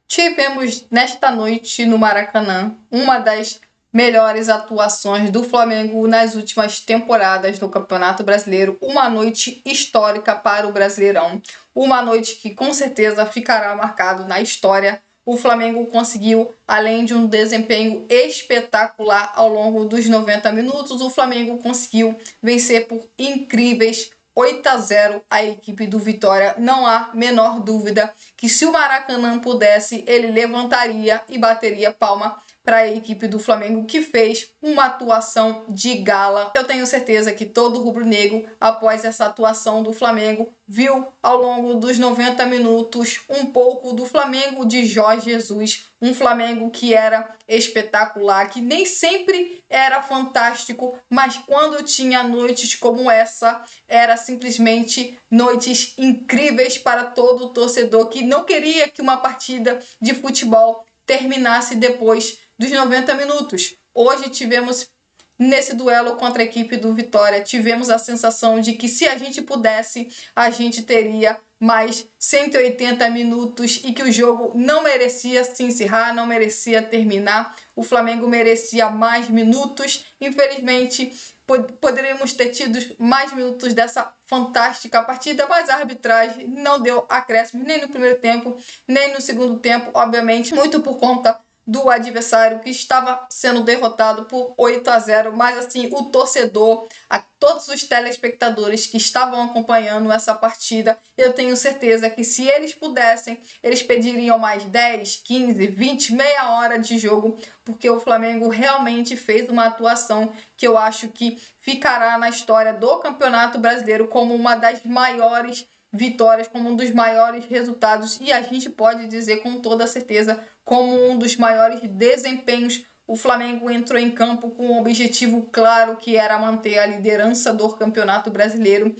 Tivemos nesta noite no Maracanã uma das melhores atuações do Flamengo nas últimas temporadas do Campeonato Brasileiro, uma noite histórica para o Brasileirão, uma noite que com certeza ficará marcado na história. O Flamengo conseguiu, além de um desempenho espetacular ao longo dos 90 minutos, o Flamengo conseguiu vencer por incríveis 8-0 a equipe do Vitória. Não há menor dúvida que se o Maracanã pudesse, ele levantaria e bateria palma para a equipe do Flamengo, que fez uma atuação de gala. Eu tenho certeza que todo rubro-negro, após essa atuação do Flamengo, viu ao longo dos 90 minutos um pouco do Flamengo de Jorge Jesus, um Flamengo que era espetacular, que nem sempre era fantástico, mas quando tinha noites como essa, era simplesmente noites incríveis para todo torcedor que não queria que uma partida de futebol terminasse depois dos 90 minutos. Hoje tivemos, nesse duelo contra a equipe do Vitória, tivemos a sensação de que se a gente pudesse, a gente teria mais 180 minutos e que o jogo não merecia se encerrar, não merecia terminar. O Flamengo merecia mais minutos. Infelizmente, poderíamos ter tido mais minutos dessa fantástica partida, mas a arbitragem não deu acréscimo nem no primeiro tempo, nem no segundo tempo, obviamente, muito por conta do adversário que estava sendo derrotado por 8-0, mas assim, o torcedor, todos os telespectadores que estavam acompanhando essa partida, eu tenho certeza que se eles pudessem, eles pediriam mais 10, 15, 20, meia hora de jogo, porque o Flamengo realmente fez uma atuação que eu acho que ficará na história do Campeonato Brasileiro como uma das maiores vitórias, como um dos maiores resultados, e a gente pode dizer com toda certeza como um dos maiores desempenhos. O Flamengo entrou em campo com um objetivo claro, que era manter a liderança do Campeonato Brasileiro,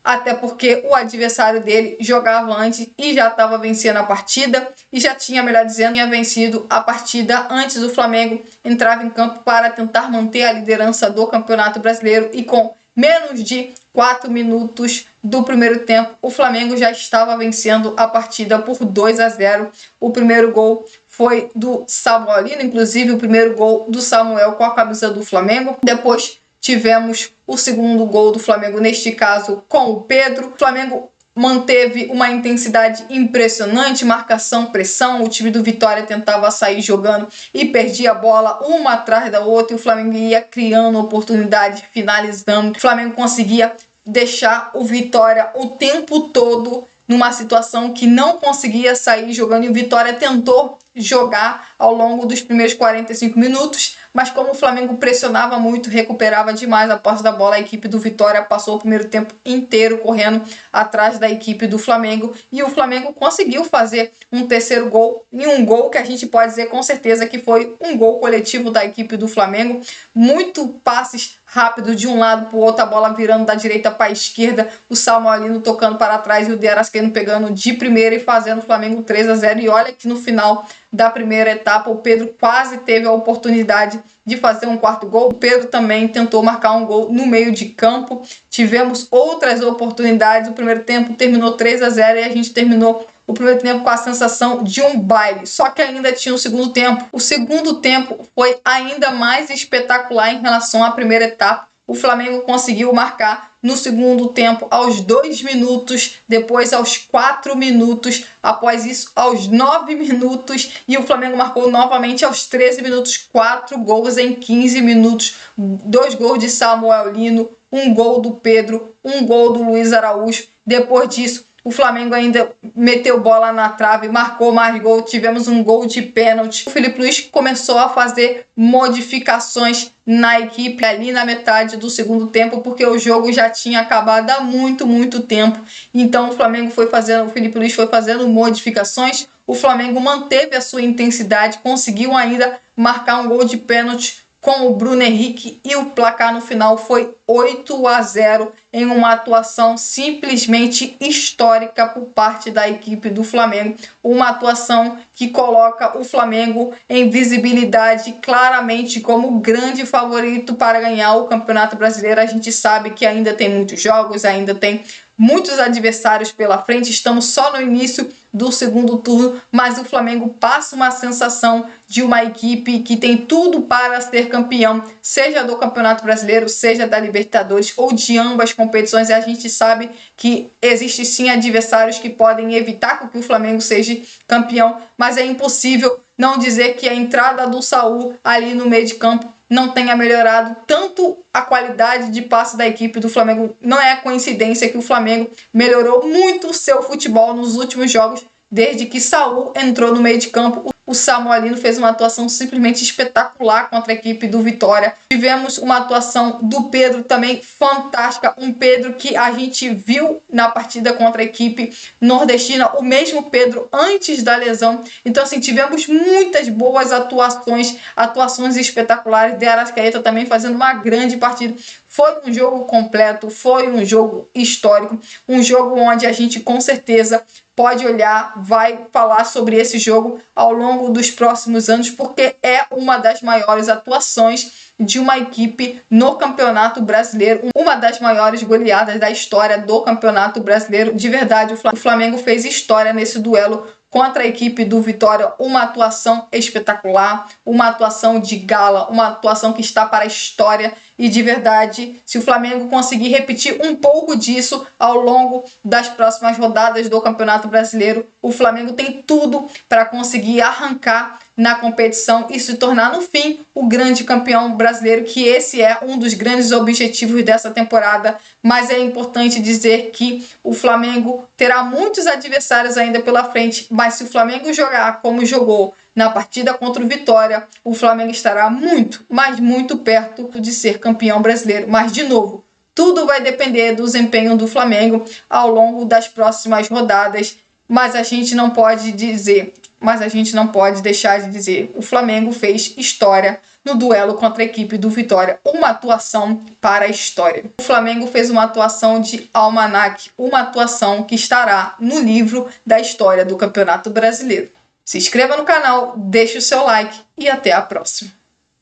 até porque o adversário dele jogava antes e já estava vencendo a partida, e já tinha, melhor dizendo, tinha vencido a partida antes. O Flamengo entrava em campo para tentar manter a liderança do Campeonato Brasileiro, e com menos de 4 minutos do primeiro tempo, o Flamengo já estava vencendo a partida por 2-0. O primeiro gol foi do Samuelino, inclusive o primeiro gol do Samuel com a camisa do Flamengo. Depois tivemos o segundo gol do Flamengo, neste caso com o Pedro. O Flamengo manteve uma intensidade impressionante, marcação, pressão. O time do Vitória tentava sair jogando e perdia a bola uma atrás da outra, e o Flamengo ia criando oportunidade, finalizando. O Flamengo conseguia deixar o Vitória o tempo todo numa situação que não conseguia sair jogando, e o Vitória tentou jogar ao longo dos primeiros 45 minutos, mas como o Flamengo pressionava muito, recuperava demais a posse da bola, a equipe do Vitória passou o primeiro tempo inteiro correndo atrás da equipe do Flamengo, e o Flamengo conseguiu fazer um terceiro gol, e um gol que a gente pode dizer com certeza que foi um gol coletivo da equipe do Flamengo. Muito passes rápido de um lado para o outro, a bola virando da direita para a esquerda, o Samuelino tocando para trás e o De Arrascaeta pegando de primeira e fazendo o Flamengo 3-0. E olha que no final da primeira etapa o Pedro quase teve a oportunidade de fazer um quarto gol. O Pedro também tentou marcar um gol no meio de campo. Tivemos outras oportunidades. O primeiro tempo terminou 3-0 e a gente terminou o primeiro tempo com a sensação de um baile, só que ainda tinha o segundo tempo. O segundo tempo foi ainda mais espetacular em relação à primeira etapa. O Flamengo conseguiu marcar no segundo tempo aos 2 minutos, depois aos 4 minutos, após isso aos 9 minutos, e o Flamengo marcou novamente aos 13 minutos, 4 gols em 15 minutos, 2 gols de Samuelino, 1 gol do Pedro, 1 gol do Luiz Araújo. Depois disso, o Flamengo ainda meteu bola na trave, marcou mais gol, tivemos um gol de pênalti. O Filipe Luís começou a fazer modificações na equipe ali na metade do segundo tempo, porque o jogo já tinha acabado há muito tempo. Então o Filipe Luís foi fazendo modificações. O Flamengo manteve a sua intensidade, conseguiu ainda marcar um gol de pênalti com o Bruno Henrique, e o placar no final foi 8-0 em uma atuação simplesmente histórica por parte da equipe do Flamengo. Uma atuação que coloca o Flamengo em visibilidade claramente como grande favorito para ganhar o Campeonato Brasileiro. A gente sabe que ainda tem muitos jogos, ainda tem muitos adversários pela frente, estamos só no início do segundo turno, mas o Flamengo passa uma sensação de uma equipe que tem tudo para ser campeão, seja do Campeonato Brasileiro, seja da Libertadores ou de ambas competições. E a gente sabe que existem sim adversários que podem evitar que o Flamengo seja campeão, mas é impossível não dizer que a entrada do Saul ali no meio de campo não tenha melhorado tanto a qualidade de passe da equipe do Flamengo. Não é coincidência que o Flamengo melhorou muito o seu futebol nos últimos jogos, desde que Saul entrou no meio de campo. O Samuelino fez uma atuação simplesmente espetacular contra a equipe do Vitória. Tivemos uma atuação do Pedro também fantástica, um Pedro que a gente viu na partida contra a equipe nordestina, o mesmo Pedro antes da lesão. Então assim, tivemos muitas boas atuações espetaculares. De Arrascaeta também fazendo uma grande partida. Foi um jogo completo, foi um jogo histórico, um jogo onde a gente com certeza pode olhar, vai falar sobre esse jogo ao longo dos próximos anos, porque é uma das maiores atuações de uma equipe no Campeonato Brasileiro, uma das maiores goleadas da história do Campeonato Brasileiro. De verdade, o Flamengo fez história nesse duelo contra a equipe do Vitória, uma atuação espetacular, uma atuação de gala, uma atuação que está para a história. E de verdade, se o Flamengo conseguir repetir um pouco disso ao longo das próximas rodadas do Campeonato Brasileiro, o Flamengo tem tudo para conseguir arrancar na competição e se tornar, no fim, o grande campeão brasileiro, que esse é um dos grandes objetivos dessa temporada. Mas é importante dizer que o Flamengo terá muitos adversários ainda pela frente, mas se o Flamengo jogar como jogou na partida contra o Vitória, o Flamengo estará muito, mas muito perto de ser campeão brasileiro. Mas, de novo, tudo vai depender do desempenho do Flamengo ao longo das próximas rodadas. Mas a gente não pode deixar de dizer, o Flamengo fez história no duelo contra a equipe do Vitória, uma atuação para a história. O Flamengo fez uma atuação de almanaque, uma atuação que estará no livro da história do Campeonato Brasileiro. Se inscreva no canal, deixe o seu like e até a próxima.